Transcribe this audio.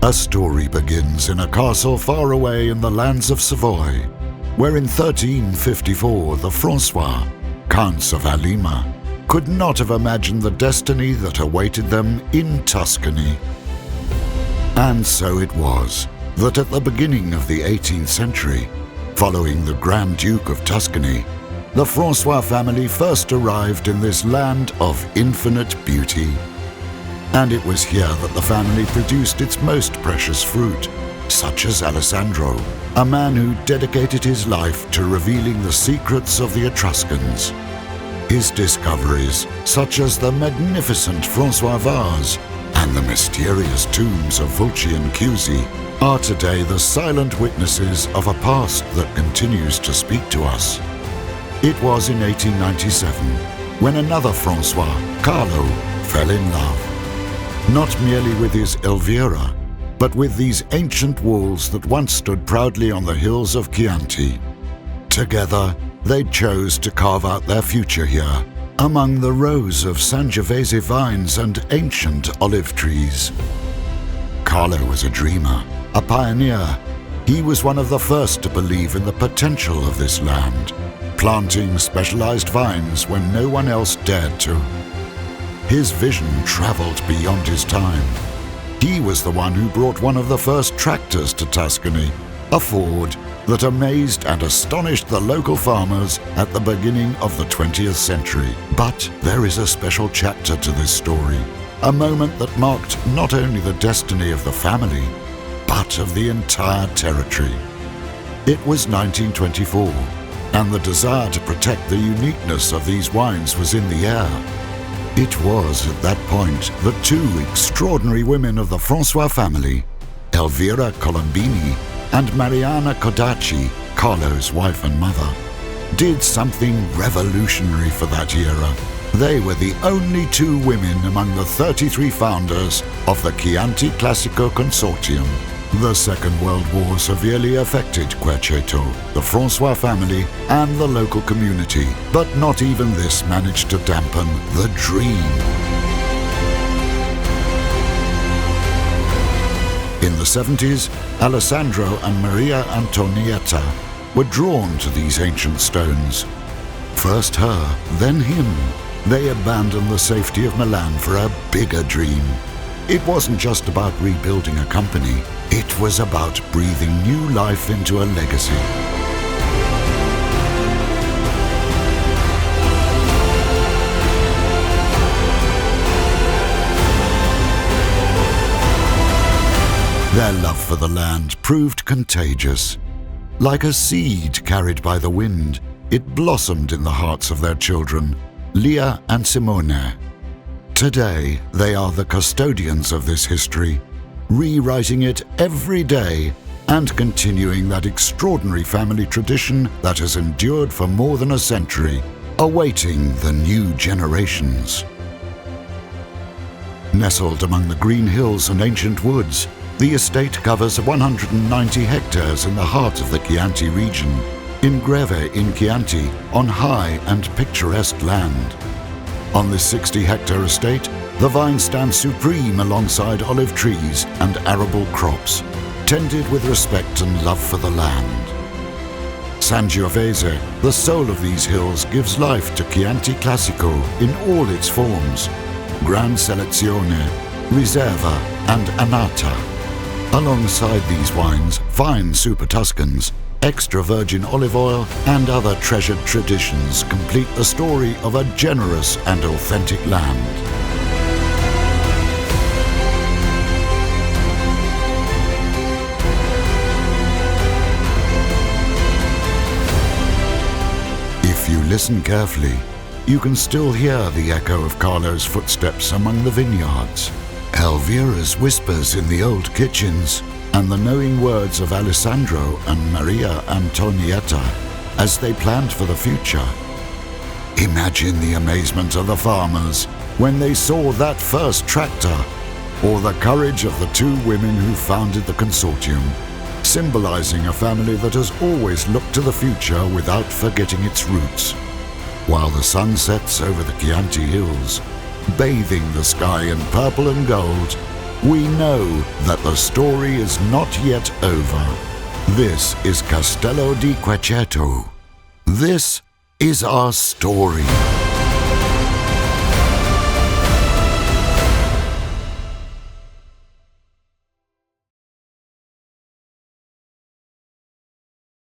A story begins in a castle far away in the lands of Savoy, where in 1354 the Francois, Counts of Alima, could not have imagined the destiny that awaited them in Tuscany. And so it was that at the beginning of the 18th century, following the Grand Duke of Tuscany, the Francois family first arrived in this land of infinite beauty. And it was here that the family produced its most precious fruit, such as Alessandro, a man who dedicated his life to revealing the secrets of the Etruscans. His discoveries, such as the magnificent Francois vase and the mysterious tombs of Fulci and Chiusi, are today the silent witnesses of a past that continues to speak to us. It was in 1897 when another Francois, Carlo, fell in love. Not merely with his Elvira, but with these ancient walls that once stood proudly on the hills of Chianti. Together, they chose to carve out their future here, among the rows of Sangiovese vines and ancient olive trees. Carlo was a dreamer, a pioneer. He was one of the first to believe in the potential of this land, planting specialized vines when no one else dared to. His vision traveled beyond his time. He was the one who brought one of the first tractors to Tuscany, a Ford that amazed and astonished the local farmers at the beginning of the 20th century. But there is a special chapter to this story, a moment that marked not only the destiny of the family, but of the entire territory. It was 1924, and the desire to protect the uniqueness of these wines was in the air. It was at that point that two extraordinary women of the Francois family, Elvira Colombini and Mariana Codacci, Carlo's wife and mother, did something revolutionary for that era. They were the only two women among the 33 founders of the Chianti Classico Consortium. The Second World War severely affected Querceto, the Francois family, and the local community, but not even this managed to dampen the dream. In the 70s, Alessandro and Maria Antonietta were drawn to these ancient stones. First her, then him. They abandoned the safety of Milan for a bigger dream. It wasn't just about rebuilding a company, it was about breathing new life into a legacy. Their love for the land proved contagious. Like a seed carried by the wind, it blossomed in the hearts of their children, Leah and Simone. Today, they are the custodians of this history, rewriting it every day and continuing that extraordinary family tradition that has endured for more than a century, awaiting the new generations. Nestled among the green hills and ancient woods, the estate covers 190 hectares in the heart of the Chianti region, in Greve in Chianti, on high and picturesque land. On this 60-hectare estate, the vine stands supreme alongside olive trees and arable crops, tended with respect and love for the land. Sangiovese, the soul of these hills, gives life to Chianti Classico in all its forms: Gran Selezione, Riserva, and Annata. Alongside these wines, fine Super Tuscans, extra virgin olive oil, and other treasured traditions complete the story of a generous and authentic land. If you listen carefully, you can still hear the echo of Carlo's footsteps among the vineyards, Elvira's whispers in the old kitchens, and the knowing words of Alessandro and Maria Antonietta as they planned for the future. Imagine the amazement of the farmers when they saw that first tractor, or the courage of the two women who founded the consortium, symbolizing a family that has always looked to the future without forgetting its roots. While the sun sets over the Chianti hills, bathing the sky in purple and gold, We know that the story is not yet over. This is Castello di Querceto. This is our story.